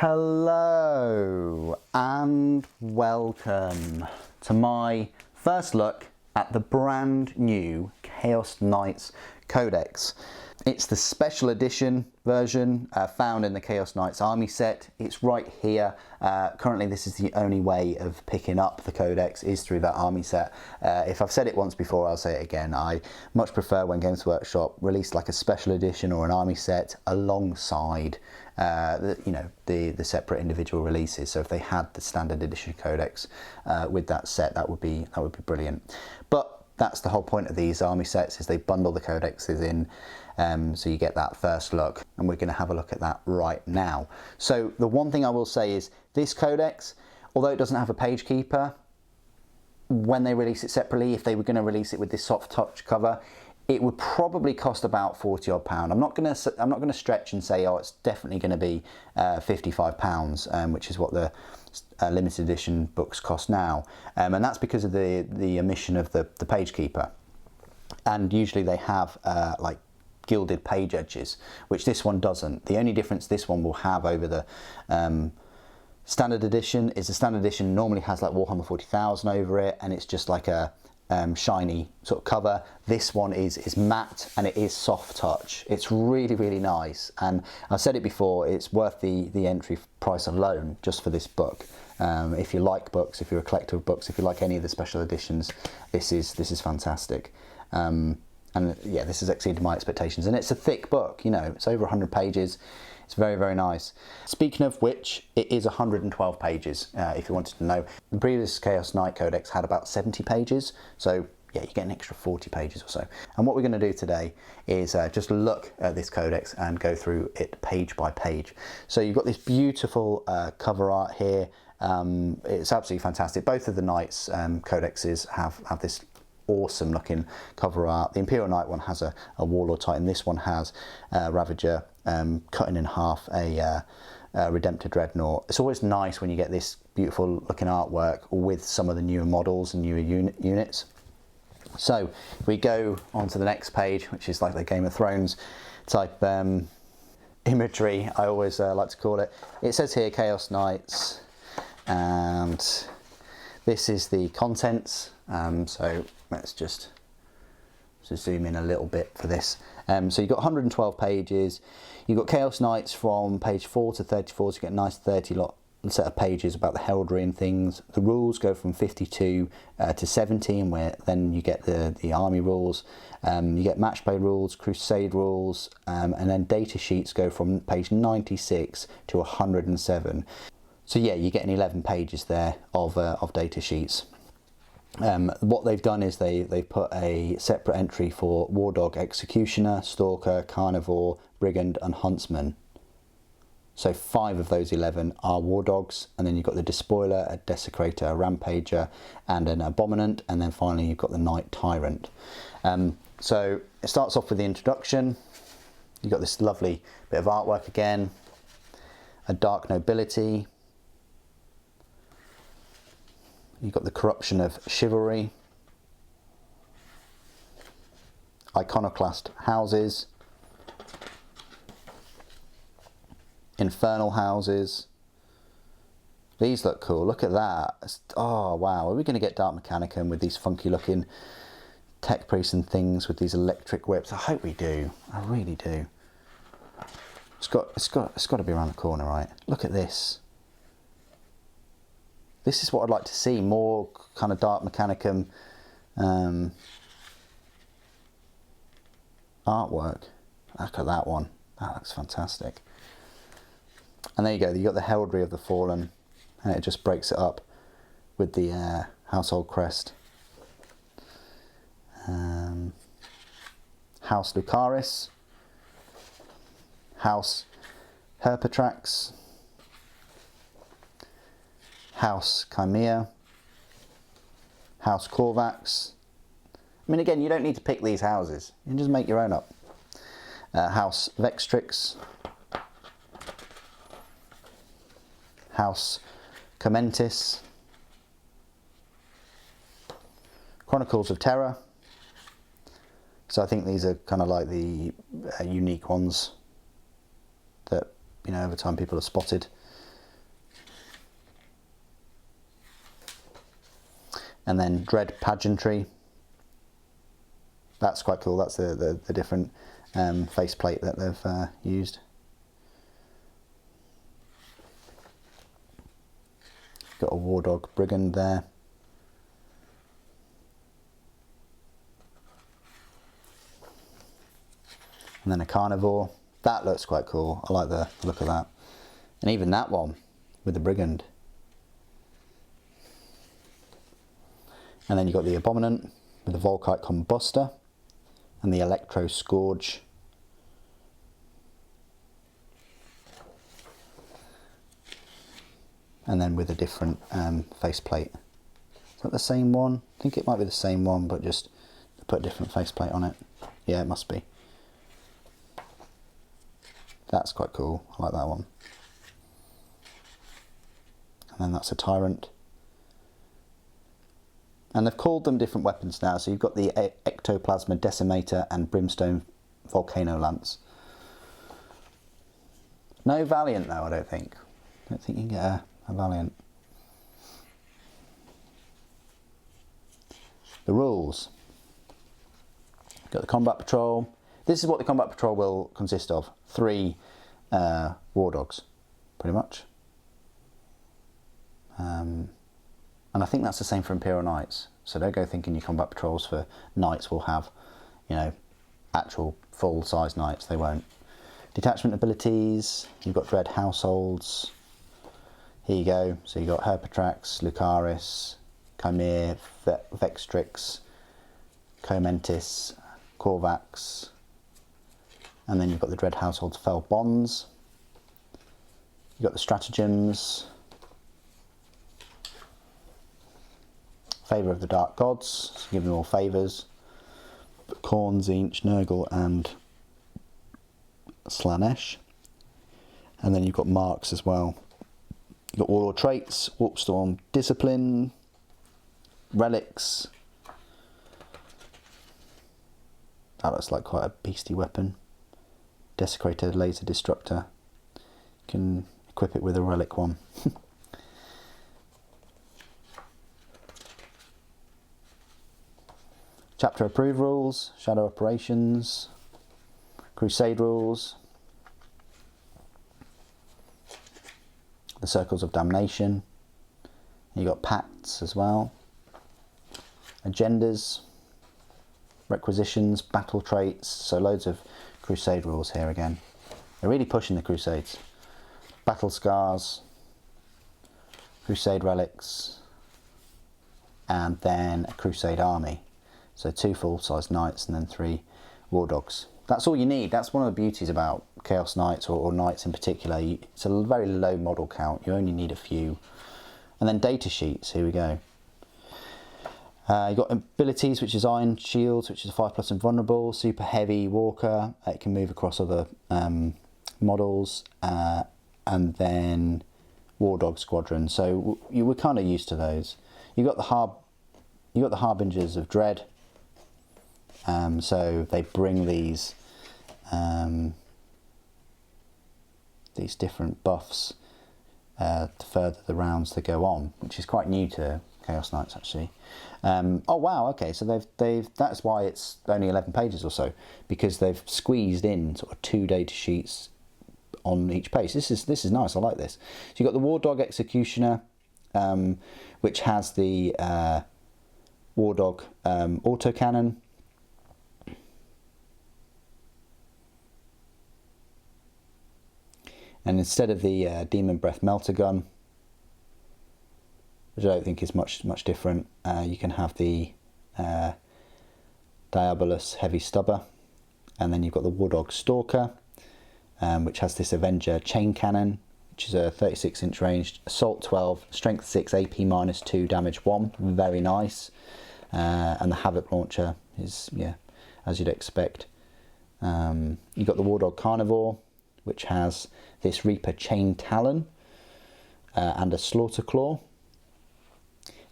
Hello and welcome to my first look at the brand new Chaos Knights Codex. It's the special edition version found in the Chaos Knights army set. It's right here. Currently this is the only way of picking up the Codex is through that army set. If I've said it once before, I'll say it again. I much prefer when Games Workshop release like a special edition or an army set alongside the separate individual releases. So if they had the standard edition Codex with that set, that would be brilliant. But that's the whole point of these army sets, is they bundle the codexes in, so you get that first look, and we're going to have a look at that right now. So the one thing I will say is this codex, although it doesn't have a page keeper, when they release it separately, if they were going to release it with this soft touch cover, it would probably cost about £40 odd. I'm not going to stretch and say, oh, it's definitely going to be £55, which is what the limited edition books cost now, and that's because of the omission of the page keeper. And usually they have like gilded page edges, which this one doesn't. The only difference this one will have over the standard edition is the standard edition normally has like Warhammer 40,000 over it, and it's just like a shiny sort of cover. This one is matte and it is soft touch. It's really nice, and I've said it before, it's worth the entry price alone just for this book. If you like books, if you're a collector of books, if you like any of the special editions, this is fantastic. And yeah, this has exceeded my expectations, and it's a thick book, you know, it's over 100 pages. It's very nice. Speaking of which, it is 112 pages, if you wanted to know. The previous Chaos Knight Codex had about 70 pages, so yeah, you get an extra 40 pages or so. And what we're going to do today is just look at this Codex and go through it page by page. So you've got this beautiful cover art here. It's absolutely fantastic. Both of the Knights Codexes have this awesome looking cover art. The Imperial Knight one has a Warlord Titan. This one has Ravager cutting in half a Redemptor Dreadnought. It's always nice when you get this beautiful looking artwork with some of the newer models and newer units. So if we go on to the next page, which is like the Game of Thrones type imagery, I always like to call it. It says here Chaos Knights, and this is the contents. So let's just zoom in a little bit for this. So you've got 112 pages. You've got Chaos Knights from page 4 to 34, so you get a nice 30 set of pages about the heraldry and things. The rules go from 52 to 70, and where then you get the army rules. You get match play rules, crusade rules, and then data sheets go from page 96 to 107. So yeah, you're getting 11 pages there of data sheets. What they've done is they've put a separate entry for War Dog, Executioner, Stalker, Carnivore, Brigand and Huntsman. So 5 of those 11 are War Dogs, and then you've got the Despoiler, a Desecrator, a Rampager and an Abominant, and then finally you've got the Knight Tyrant. So it starts off with the introduction. You've got this lovely bit of artwork again, a Dark Nobility. You've got the Corruption of Chivalry, Iconoclast Houses, Infernal Houses. These look cool, look at that. Oh wow, are we going to get Dark Mechanicum with these funky looking tech priests and things with these electric whips? I hope we do, I really do. It's got to be around the corner, right? Look at this. This is what I'd like to see, more kind of Dark Mechanicum artwork. Look at that one, that looks fantastic. And there you go, you've got the Heraldry of the Fallen, and it just breaks it up with the Household Crest. House Lucaris, House Herpetrax, House Chimera, House Corvax. I mean, again, you don't need to pick these houses, you can just make your own up. House Vextrix, House Commentis, Chronicles of Terror. So I think these are kind of like the unique ones that, you know, over time people have spotted. And then Dread Pageantry. That's quite cool. That's the different faceplate that they've used. Got a War Dog Brigand there. And then a Carnivore. That looks quite cool. I like the look of that. And even that one with the Brigand. And then you've got the Abominant with the Volkite Combuster and the Electro Scourge. And then with a different faceplate. Is that the same one? I think it might be the same one, but just put a different faceplate on it. Yeah, it must be. That's quite cool. I like that one. And then that's a Tyrant. And they've called them different weapons now. So you've got the Ectoplasma Decimator and Brimstone Volcano Lance. No Valiant though, I don't think. I don't think you can get a Valiant. The rules. Got the Combat Patrol. This is what the Combat Patrol will consist of. 3 War Dogs, pretty much. And I think that's the same for Imperial Knights. So don't go thinking your Combat Patrols for Knights will have, you know, actual full-size Knights. They won't. Detachment abilities. You've got Dread Households. Here you go. So you've got Herpatrax, Lucaris, Chimere, Vextrix, Comentis, Corvax. And then you've got the Dread Household's Fell Bonds. You've got the Stratagems. Favour of the Dark Gods, so give them all favours. Khorne, Tzeentch, Nurgle and Slanesh. And then you've got marks as well. You've got Warlord traits, Warpstorm Discipline, Relics. That looks like quite a beastie weapon. Desecrator Laser Destructor. You can equip it with a relic one. Chapter Approved rules, Shadow Operations, Crusade rules, the Circles of Damnation. You got pacts as well, agendas, requisitions, battle traits. So loads of Crusade rules here again. They're really pushing the Crusades. Battle scars, Crusade relics, and then a Crusade army. So 2 full-size Knights and then 3 War Dogs. That's all you need. That's one of the beauties about Chaos Knights or Knights in particular. It's a very low model count. You only need a few. And then data sheets. Here we go. You've got abilities, which is Iron Shields, which is 5+ invulnerable. Super Heavy Walker. It can move across other models. And then War Dog Squadron. So you were kind of used to those. You got the Harbingers of Dread. So they bring these different buffs to further the rounds that go on, which is quite new to Chaos Knights actually. Oh wow, okay, so that's why it's only 11 pages or so, because they've squeezed in sort of 2 data sheets on each page. This is nice. I like this. So you've got the War Dog Executioner, which has the War Dog autocannon. And instead of the Demon Breath Melter Gun, which I don't think is much different, you can have the Diabolus Heavy Stubber. And then you've got the War Dog Stalker, which has this Avenger Chain Cannon, which is a 36-inch range, Assault 12, Strength 6, AP -2, Damage 1. Very nice. And the Havoc Launcher is, yeah, as you'd expect. You've got the War Dog Carnivore, which has this Reaper Chain Talon and a Slaughter Claw.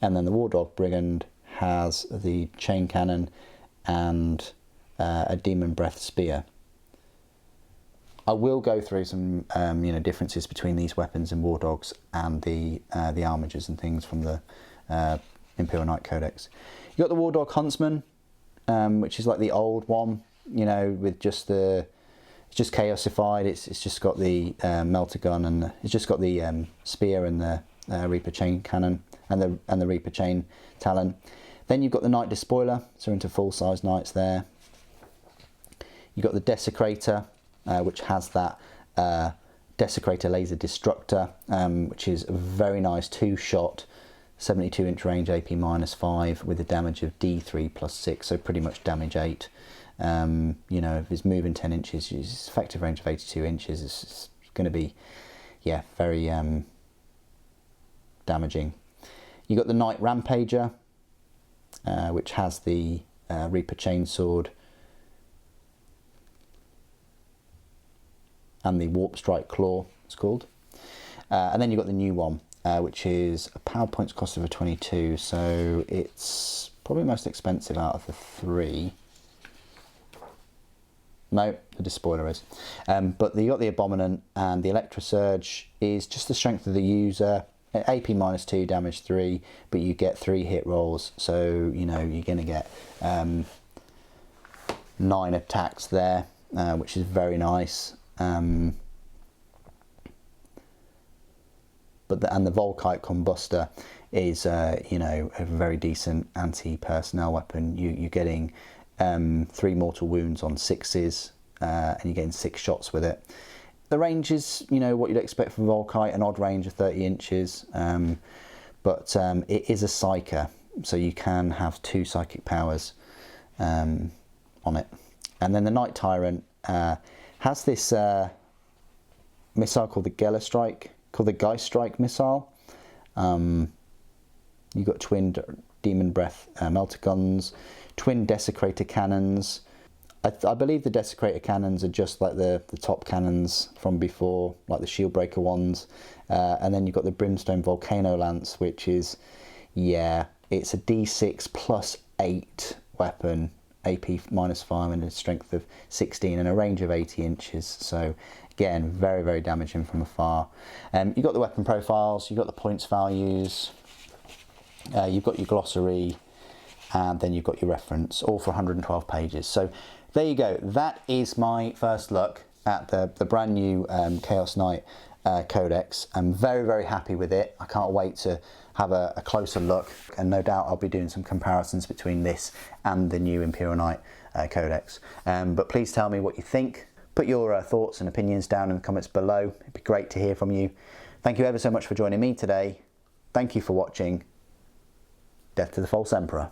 And then the War Dog Brigand has the Chain Cannon and a Demon Breath Spear. I will go through some differences between these weapons and War Dogs and the armigers and things from the Imperial Knight Codex. You got the War Dog Huntsman, which is like the old one, you know, with just the, it's just chaosified. It's just got the melter gun, and it's just got the spear and the Reaper chain cannon and the Reaper chain talon. Then you've got the Knight Despoiler, so into full size knights there. You've got the Desecrator, which has that Desecrator laser destructor, which is a very nice 2-shot 72-inch range, AP -5 with a damage of D3 plus 6, so pretty much damage 8. You know, if it's moving 10 inches, his effective range of 82 inches is going to be, yeah, very damaging. You got the Knight Rampager, which has the Reaper Chainsword and the Warp Strike Claw, it's called. And then you've got the new one, which is a power points cost of a 22, so it's probably most expensive out of the 3. No, the Despoiler is. But you got the Abominant, and the Electro Surge is just the strength of the user. AP -2, damage 3, but you get 3 hit rolls, so you know you're going to get 9 attacks there, which is very nice. But the Volkite Combustor is you know, a very decent anti-personnel weapon. You're getting 3 mortal wounds on 6s, and you're getting 6 shots with it. The range is, you know, what you'd expect from Volkite, an odd range of 30 inches, but it is a Psyker, so you can have 2 psychic powers on it. And then the Knight Tyrant has this missile called the Geller Strike, called the Geist Strike missile. You've got twin Demon Breath melter guns, twin Desecrator cannons. I believe the Desecrator cannons are just like the top cannons from before, like the shield breaker ones. And then you've got the Brimstone Volcano Lance, which is, yeah, it's a D6 plus 8 weapon, AP -5 and a strength of 16 and a range of 80 inches. So again, very, very damaging from afar. You've got the weapon profiles, you've got the points values, you've got your glossary, and then you've got your reference, all for 112 pages. So there you go. That is my first look at the brand new Chaos Knight Codex. I'm very, very happy with it. I can't wait to have a closer look, and no doubt I'll be doing some comparisons between this and the new Imperial Knight Codex. But please tell me what you think. Put your thoughts and opinions down in the comments below. It'd be great to hear from you. Thank you ever so much for joining me today. Thank you for watching. Death to the False Emperor.